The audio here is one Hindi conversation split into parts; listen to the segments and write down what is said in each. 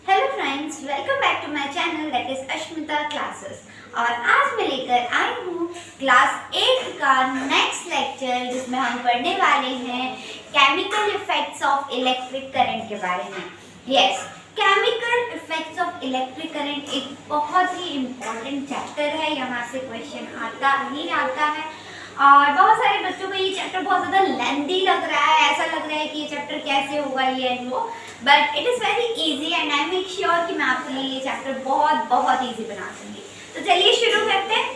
Hello friends, welcome back to my channel that is Ashmita classes. और आज मैं लेकर आई हूँ क्लास 8 का नेक्स्ट लेक्चर, जिसमें हम पढ़ने वाले हैं chemical effects of electric current के बारे में। Yes, chemical effects of electric current एक बहुत ही इम्पोर्टेंट चैप्टर है। यहाँ से क्वेश्चन आता ही आता है और बहुत सारे बच्चों को ये चैप्टर बहुत ज़्यादा लेंथी लग रहा है। ऐसा लग रहा है कि ये चैप्टर कैसे होगा ये एंड वो, but it is very easy and I make sure कि मैं आपके लिए ये चैप्टर बहुत इजी बना दूंगी। तो चलिए शुरू करते हैं।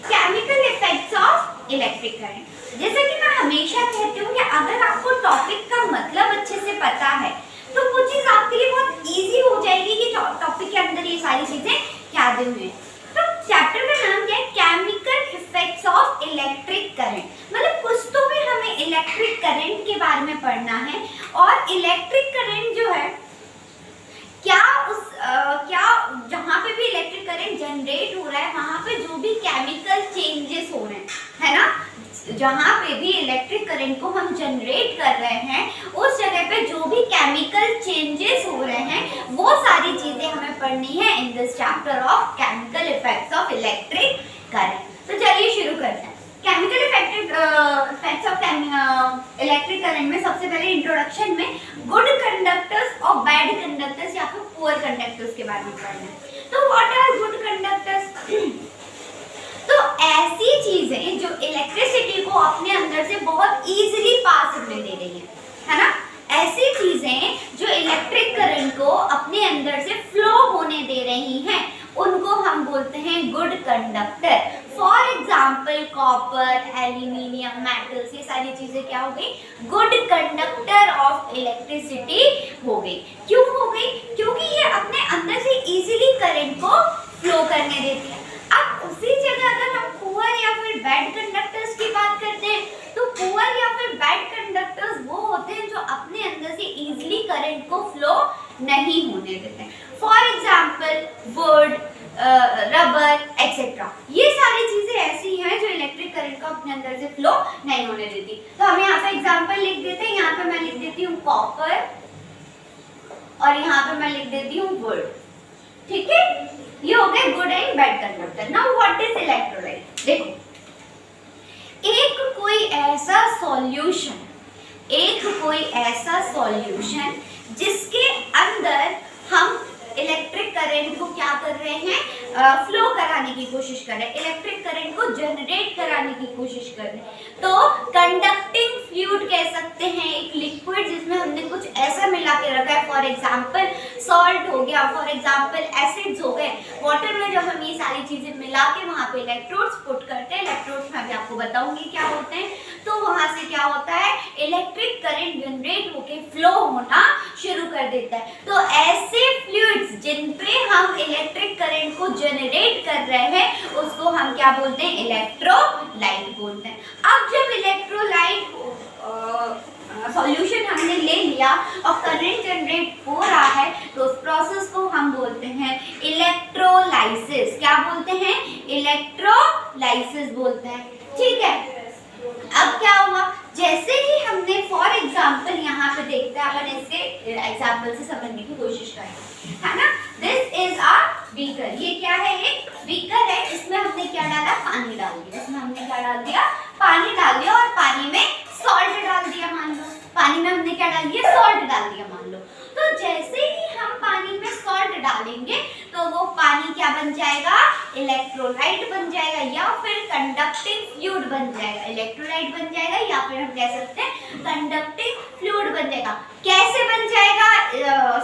Chemical effects of electric current. जैसे कि मैं हमेशा कहती हूँ कि अगर आपको टॉपिक का मतलब अच्छे से पता है तो वो चीज़ आपके लिए बहुत ईजी हो जाएगी कि टॉपिक के अंदर ये सारी चीज़ें क्या दी हुई हैं। तो चैप्टर का नाम क्या है? Chemical effects of electric current. मतलब कुछ तो भी हमें इलेक्ट्रिक करंट के बारे में पढ़ना है। और इलेक्ट्रिक करंट जो है क्या जहाँ पे भी इलेक्ट्रिक करंट जनरेट हो रहा है वहाँ पे जो भी केमिकल चेंजेस हो रहे हैं, है ना, जहाँ पे भी इलेक्ट्रिक करंट को हम जनरेट कर रहे हैं उस जगह पे जो भी केमिकल चेंजेस हो रहे हैं वो सारी चीजें हमें पढ़नी है in this chapter of chemical effects of electric current. तो चलिए शुरू करते हैं। Chemical effects of electric current में सबसे पहले इंट्रोडक्शन में गुड कंडक्टर्स और बैड कंडक्टर्स या फिर पुअर कंडक्टर्स के बारे में पढ़ना है। तो व्हाट आर गुड कंडक्टर्स? तो ऐसी चीजें जो इलेक्ट्रिसिटी को अपने अंदर से बहुत इजीली पास होने दे रही है ना, ऐसी चीजें जो इलेक्ट्रिक करंट को अपने अंदर से फ्लो होने दे रही हैं उनको हम बोलते हैं good conductor. For example copper, aluminium, metals, ये सारी चीजें क्या हो गई? गुड कंडक्टर ऑफ इलेक्ट्रिसिटी हो गई। क्यों हो गई? क्योंकि ये अपने अंदर से इजीली करंट को फ्लो करने देती है। अब उसी जगह अगर हम पुअर या फिर बैड कंडक्टर्स की बात करते हैं तो पुअर या फिर बैड कंडक्टर्स वो होते हैं जो अपने अंदर से इजीली करंट को फ्लो नहीं होने देते हैं। For example would, rubber etcetera, ये सारी चीजें ऐसी हैं जो इलेक्ट्रिक करंट को अपने अंदर से फ्लो नहीं होने देती। तो हम यहाँ पे एग्जाम्पल लिख देते हैं। यहाँ पे मैं लिख देती हूँ कॉपर और यहाँ पे मैं लिख देती हूँ वुड। ठीक है, ये हो गए good and bad conductor. Now what is electrolyte? देखो, एक कोई ऐसा सॉल्यूशन जिसके अंदर हम इलेक्ट्रिक करंट को क्या कर रहे हैं? फ्लो कराने की कोशिश कर रहे हैं, इलेक्ट्रिक करंट को जनरेट कराने की कोशिश कर रहे हैं। तो कंडक्टिंग फ्लूइड कह सकते हैं, एक लिक्विड जिसमें हमने कुछ ऐसा मिला के रखा है। फॉर एग्जांपल सॉल्ट हो गया, फॉर एग्जांपल एसिड्स हो गए। वाटर में जब हम ये सारी चीजें मिला के वहां पे इलेक्ट्रोड्स पुट करते हैं, इलेक्ट्रोड्स में अभी आपको बताऊंगी क्या होते हैं, तो वहां से क्या होता है? इलेक्ट्रिक करंट जनरेट होके फ्लो होना शुरू कर देता है। तो ऐसे फ्लूइड्स जिन पे हम इलेक्ट्रिक करंट को जनरेट कर रहे हैं उसको हम क्या बोलते हैं? इलेक्ट्रोलाइट बोलते हैं। अब जब इलेक्ट्रोलाइट सॉल्यूशन हमने ले लिया और करंट जनरेट हो रहा है तो उस प्रोसेस को हम बोलते हैं इलेक्ट्रोलाइसिस। क्या बोलते हैं? इलेक्ट्रोलाइसिस बोलते हैं। ठीक है, अब क्या होगा? जैसे ही हमने फॉर एग्जाम्पल यहाँ पे देखते हैं, अपन इसके एग्जाम्पल से समझने की कोशिश करेंगे, है ना। This is a beaker. ये क्या है? एक बीकर है। इसमें हमने क्या डाला? पानी डाल दिया। इसमें हमने क्या डाल दिया? पानी डाल दिया और पानी में सॉल्ट डाल दिया। मान लो पानी में हमने क्या डाल दिया? सॉल्ट डाल दिया, मान लो। तो जैसे ही हम पानी में सॉल्ट डालेंगे तो वो पानी क्या बन जाएगा? इलेक्ट्रोलाइट बन जाएगा या फिर कंडक्टिंग फ्लूइड बन जाएगा। इलेक्ट्रोलाइट बन जाएगा या फिर हम कह सकते हैं कंडक्टिंग फ्लूइड बन जाएगा। कैसे बन जाएगा?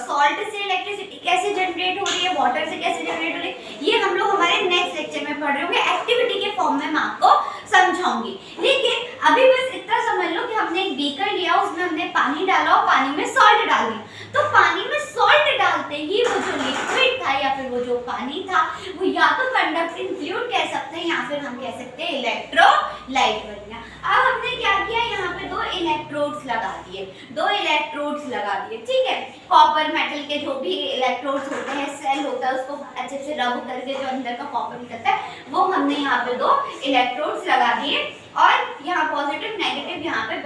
सॉल्ट से इलेक्ट्रिसिटी कैसे जनरेट हो रही है, वाटर से कैसे जनरेट हो रही है, ये हम लोग हमारे नेक्स्ट लेक्चर में पढ़ रहे होंगे। एक्टिविटी के फॉर्म में मैं आपको समझाऊंगी। लेकिन अभी बस इतना समझ लो कि हमने एक बीकर लिया, उसमें हमने पानी डाला और पानी में सॉल्ट डाल दिया। तो पानी में सॉल्ट डालते ही वो जो लिक्विड था या फिर वो जो पानी था वो या तो कंडक्टिंग फ्लूइड कह सकते हैं या फिर हम कह सकते हैं इलेक्ट्रोलाइट बन गया। अब हमने क्या किया? यहाँ पे दो इलेक्ट्रोड्स लगा दिए। ठीक है, कॉपर मेटल के जो भी इलेक्ट्रोड्स होते हैं, सेल होता है, उसको अच्छे से रब करके जो अंदर का कॉपर निकलता है वो हमने यहाँ पे दो इलेक्ट्रोड्स लगा दिए और यहाँ पॉजिटिव नेगेटिव यहाँ पे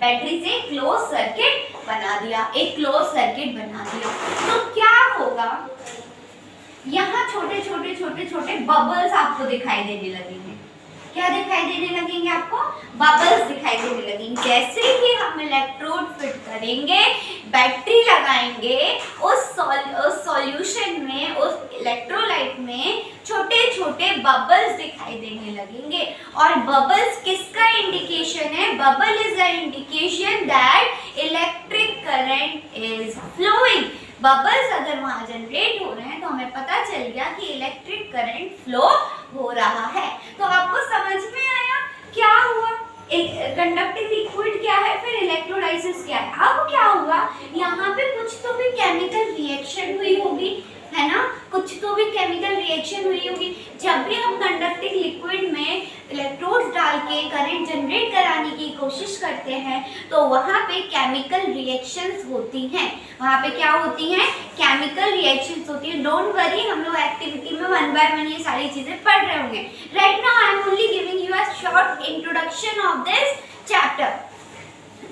बैटरी से क्लोज सर्किट बना दिया, एक क्लोज सर्किट बना दिया, तो क्या होगा, यहाँ छोटे छोटे छोटे छोटे बबल्स आपको दिखाई देने लगेंगे। क्या दिखाई देने लगेंगे आपको? बबल्स दिखाई देने लगेंगे। जैसे ही हम इलेक्ट्रोड फिट करेंगे, बैटरी लगाएंगे, उस सॉल्यूशन में, उस इलेक्ट्रोलाइट में छोटे छोटे बबल्स दिखाई देने लगेंगे। और बबल्स किसका इंडिकेशन है? Bubble is the indication that electric current is flowing. Bubbles अगर वहां जनरेट हो रहे हैं तो हमें पता चल गया कि इलेक्ट्रिक करंट फ्लो हो रहा है। तो आपको समझ में आया क्या हुआ? कंडक्टिंग लिक्विड क्या है, फिर इलेक्ट्रोलाइसिस क्या है। अब क्या हुआ, यहाँ पे कुछ तो भी केमिकल रिएक्शन हुई होगी, है ना, कुछ तो भी केमिकल रिएक्शन हुई होगी। जब भी हम कंडक्टिंग लिक्विड में इलेक्ट्रोड्स डाल के करंट जनरेट कराने की कोशिश करते हैं तो वहाँ पे केमिकल रिएक्शंस होती हैं। वहाँ पे क्या होती हैं? केमिकल रिएक्शंस होती हैं। डोंट वरी, हम लोग एक्टिविटी में 1 बाय 1 ये सारी चीजें पढ़ रहे होंगे। Right now I am only giving you a short introduction of this chapter.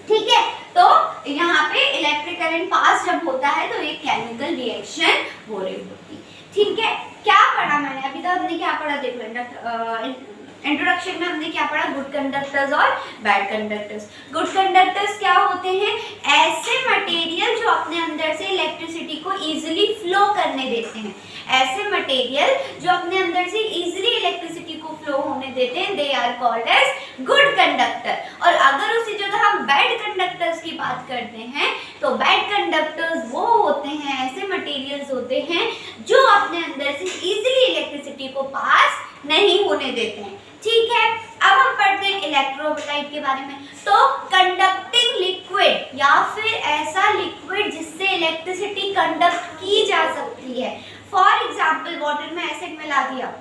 ठीक है, तो यहाँ पे इलेक्ट्रिक करंट पास जब होता है तो एक केमिकल रिएक्शन हो रही होती है। ठीक है, क्या पढ़ा मैंने अभी तक? हमने क्या पढ़ा देखो, इंट्रोडक्शन में हमने क्या पढ़ा? गुड कंडक्टर्स और बैड कंडक्टर्स। गुड कंडक्टर्स क्या होते हैं? ऐसे मटेरियल जो अपने अंदर से इलेक्ट्रिसिटी को इजीली फ्लो करने देते हैं। ऐसे मटेरियल जो अपने अंदर से इजीली इलेक्ट्रिसिटी को फ्लो होने देते हैं, they are called as good conductor. और अगर उसी जगह हम बैड कंडक्टर्स की बात करते हैं तो बैड कंडक्टर्स वो होते हैं, ऐसे मटेरियल्स होते हैं जो अपने अंदर से इजीली इलेक्ट्रिसिटी को पास नहीं होने देते हैं। ठीक है, अब हम पढ़ते हैं इलेक्ट्रोलाइट के बारे में। तो कंडक्टिंग लिक्विड या फिर ऐसा लिक्विड जिससे इलेक्ट्रिसिटी कंडक्ट की जा सकती है। फॉर एग्जाम्पल वाटर में एसिड मिला दिया,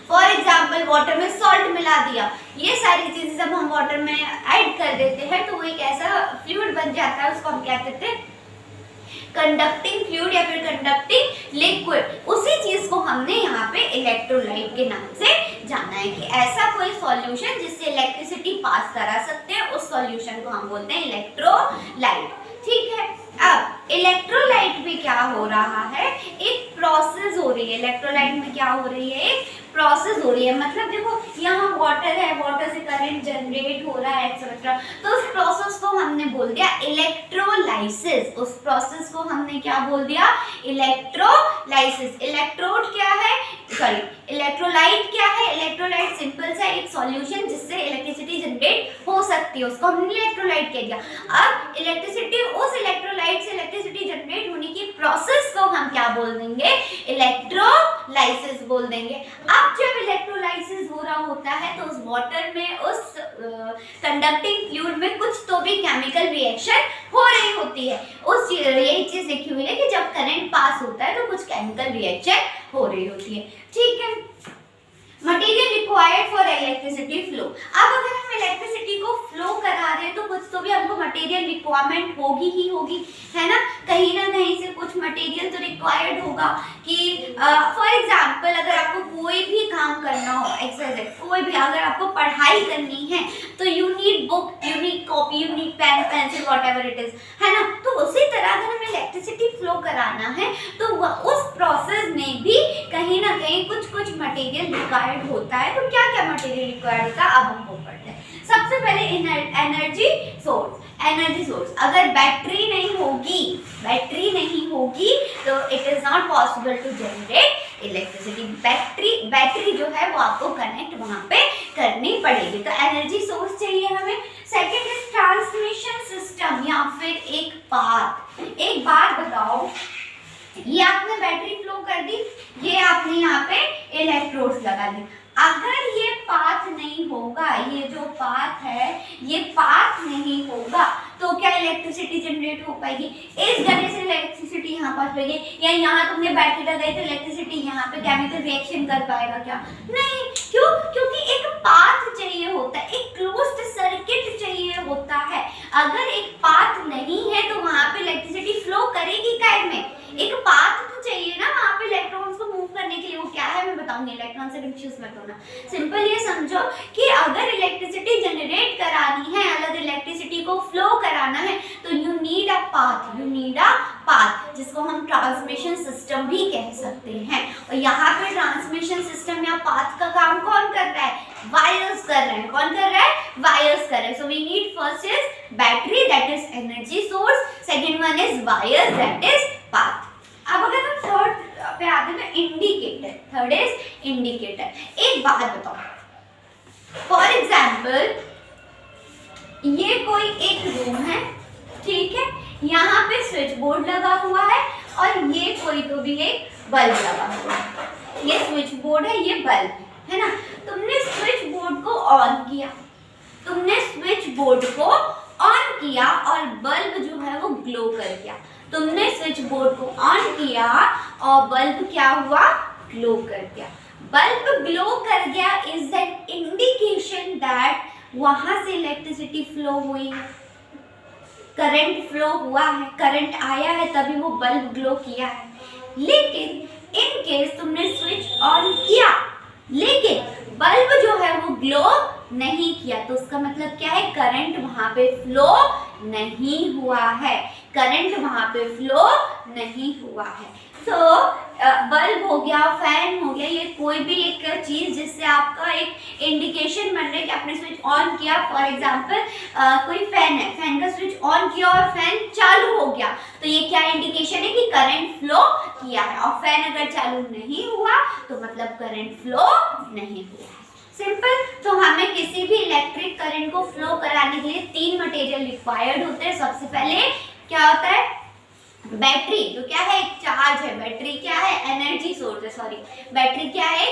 फॉर एग्जाम्पल वाटर में सॉल्ट मिला दिया, ये सारी चीजें जब हम वाटर में ऐड कर देते हैं तो वो एक ऐसा फ्लूइड बन जाता है, उसको हम क्या कहते हैं? कंडक्टिंग फ्लूइड या फिर कंडक्टिंग लिक्विड। उसी चीज को हमने यहाँ पे इलेक्ट्रोलाइट के नाम से जाना है कि ऐसा कोई सॉल्यूशन जिससे इलेक्ट्रिसिटी पास करा सकते हैं, उस सॉल्यूशन को हम बोलते हैं इलेक्ट्रोलाइट। ठीक है, अब इलेक्ट्रोलाइट में क्या हो रहा है? एक प्रोसेस हो रही है। इलेक्ट्रोलाइट में क्या हो रही है? एक प्रोसेस हो रही है। मतलब देखो, यहाँ वाटर है, वाटर से करंट जनरेट हो रहा है एक्सेट्रा, तो उस प्रोसेस को हमने बोल दिया इलेक्ट्रोलाइसिस। उस प्रोसेस को हमने क्या बोल दिया? इलेक्ट्रोलाइसिस। इलेक्ट्रोड क्या है? सॉरी, इलेक्ट्रोलाइट क्या है? इलेक्ट्रोलाइट सिंपल सा एक सॉल्यूशन जिससे इलेक्ट्रिसिटी जनरेट हो सकती है, उसको हमने इलेक्ट्रोलाइट कह दिया। अब इलेक्ट्रिसिटी, उस इलेक्ट्रोलाइट से इलेक्ट्रिसिटी जनरेट होने की प्रोसेस को हम क्या बोल देंगे? इलेक्ट्रोलाइसिस बोल देंगे। अब जब इलेक्ट्रोलाइसिस हो रहा होता है तो उस वाटर में, उस कंडक्टिंग फ्लूइड में कुछ तो भी केमिकल रिएक्शन हो रही होती है। उस यही चीज देखी हुई है कि जब करंट पास होता है तो कुछ केमिकल रिएक्शन हो रही होती है। ठीक है, material required for electricity flow. अब अगर हम इलेक्ट्रिसिटी को फ्लो करा रहे हैं तो कुछ तो भी हमको मटेरियल रिक्वायरमेंट होगी ही होगी, है ना, कहीं ना कहीं से कुछ मटेरियल तो रिक्वायर्ड होगा। कि फॉर एग्जांपल अगर आपको कोई भी काम करना हो, एक्सरसाइज, कोई भी, अगर आपको पढ़ाई करनी है तो you need book, you need copy, you need pen, pencil, whatever it is, है ना। तो उसी तरह अगर हमें इलेक्ट्रिसिटी फ्लो कराना है तो उस प्रोसेस में भी कहीं ना कहीं कुछ कुछ मटेरियल रिक्वायर्ड होता है। तो क्या क्या मटेरियल रिक्वायर्ड होता है अब हमको पढ़ते हैं। सबसे पहले एनर्जी सोर्स। एनर्जी सोर्स, अगर बैटरी नहीं होगी तो it is not possible to generate electricity. Battery जो है वो आपको कनेक्ट वहां पे करनी पड़ेगी। तो एनर्जी सोर्स चाहिए हमें। सेकेंड इज ट्रांसमिशन सिस्टम या फिर एक पाथ। एक बात बताओ, ये आपने बैटरी फ्लो कर दी, ये आपने यहाँ पे इलेक्ट्रोड्स लगा दी। अगर ये पाथ नहीं होगा, ये जो पाथ है ये पाथ नहीं होगा तो क्या इलेक्ट्रिसिटी जनरेट हो पाएगी? इस जगह से इलेक्ट्रिसिटी यहाँ पास होगी, या यहाँ तुमने बैटरी लगाई तो इलेक्ट्रिसिटी यहाँ पे केमिकल रिएक्शन कर पाएगा क्या? नहीं। क्यों? क्योंकि एक पाथ चाहिए होता है, एक क्लोज्ड सर्किट चाहिए होता है। अगर एक पाथ नहीं है तो वहां पे इलेक्ट्रिसिटी फ्लो करेगी काय में? एक पाथ तो चाहिए ना वहां पे इलेक्ट्रॉन्स को मूव करने के लिए। वो क्या है मैं बताऊंगी, इलेक्ट्रॉन से कंफ्यूज मत होना। सिंपल ये समझो कि अगर इलेक्ट्रिसिटी जनरेट करानी है, अगर इलेक्ट्रिसिटी को फ्लो कराना है तो you need path, you need a path, जिसको हम ट्रांसमिशन सिस्टम भी कह सकते हैं। और यहाँ पे ट्रांसमिशन सिस्टम या पाथ का काम कौन कर रहा है? वायर्स कर रहे हैं। कौन कर रहा है? वायर्स कर रहे हैं। So we need first is battery, that is energy source, second one is wires, that is path. अब अगर हम थर्ड पे आते हैं तो इंडिकेटर, थर्ड इज इंडिकेटर। एक बात बताओ, फॉर एग्जाम्पल ये कोई एक रूम है, ठीक है, यहाँ पे स्विच बोर्ड लगा हुआ है और ये कोई तो भी एक बल्ब लगा हुआ है। ये स्विच बोर्ड है, ये बल्ब है ना। तुमने स्विच बोर्ड को ऑन किया, तुमने स्विच बोर्ड को ऑन किया और बल्ब जो है वो ग्लो कर गया। तुमने स्विच बोर्ड को ऑन किया और बल्ब क्या हुआ? ग्लो कर गया। बल्ब ग्लो कर गया इज एन इंडिकेशन दैट वहां से इलेक्ट्रिसिटी फ्लो हुई है, करंट फ्लो हुआ है, करंट आया है, तभी वो बल्ब ग्लो किया है। लेकिन इन केस तुमने स्विच ऑन किया लेकिन बल्ब जो है वो ग्लो नहीं किया, तो उसका मतलब क्या है? करंट वहां पे फ्लो नहीं हुआ है, करंट वहां पे फ्लो नहीं हुआ है। तो बल्ब हो गया, फैन हो गया, ये कोई भी एक चीज जिससे आपका एक इंडिकेशन बन रहा है कि आपने स्विच ऑन किया। फॉर एग्जांपल कोई फैन है, फैन का स्विच ऑन किया और फैन चालू हो गया, तो ये क्या इंडिकेशन है कि करंट फ्लो किया है। और फैन अगर चालू नहीं हुआ तो मतलब करंट फ्लो नहीं हुआ है। सिंपल। तो हमें किसी भी इलेक्ट्रिक करंट को फ्लो कराने के लिए 3 मटेरियल रिक्वायर्ड होते हैं। सबसे पहले क्या होता है? बैटरी, जो क्या है? एक चार्ज है। बैटरी क्या है? एनर्जी सोर्स है। सॉरी, बैटरी क्या है?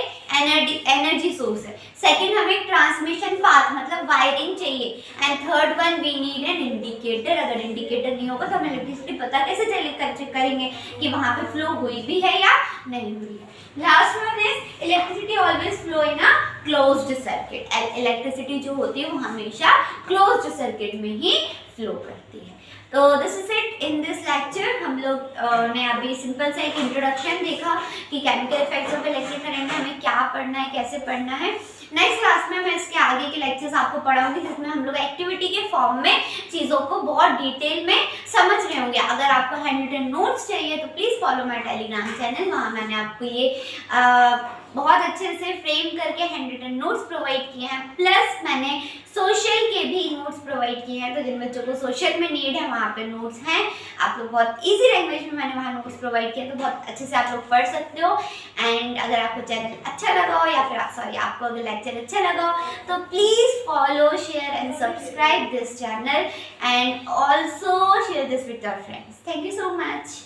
एनर्जी सोर्स है। सेकंड, हमें ट्रांसमिशन पाथ मतलब वायरिंग चाहिए। And third one, we need an indicator. अगर इंडिकेटर नहीं होगा तो हम इलेक्ट्रिसिटी पता कैसे करेंगे कि वहां पे फ्लो हुई भी है या नहीं हुई है। Last one is electricity always flow in a closed circuit. Electricity जो होती है वो हमेशा क्लोज्ड सर्किट में ही फ्लो करती है। तो this is it in this lecture. हम लोग ने अभी सिंपल सा एक इंट्रोडक्शन देखा कि chemical effects of electric current में हमें क्या पढ़ना है, कैसे पढ़ना है। नेक्स्ट क्लास में मैं इसके आगे के लेक्चर्स आपको पढ़ाऊंगी, जिसमें हम लोग एक्टिविटी के फॉर्म में चीज़ों को बहुत डिटेल में समझ रहे होंगे। अगर आपको हैंड रिटन नोट्स चाहिए तो please follow my Telegram channel. वहाँ मैंने आपको ये बहुत अच्छे से फ्रेम करके हैंड रिटन नोट्स प्रोवाइड किए हैं, प्लस मैंने सोशल के भी नोट्स प्रोवाइड किए हैं। तो जिन बच्चों को सोशल में नीड है वहाँ पे नोट्स हैं। आप लोग बहुत इजी लैंग्वेज में मैंने वहाँ नोट्स प्रोवाइड किए, तो बहुत अच्छे से आप लोग पढ़ सकते हो। एंड अगर आपको चैनल अच्छा लगा हो या फिर आपको अगर लेक्चर अच्छा लगा हो तो please follow, share and subscribe this channel and also share this with your friends. Thank you so much.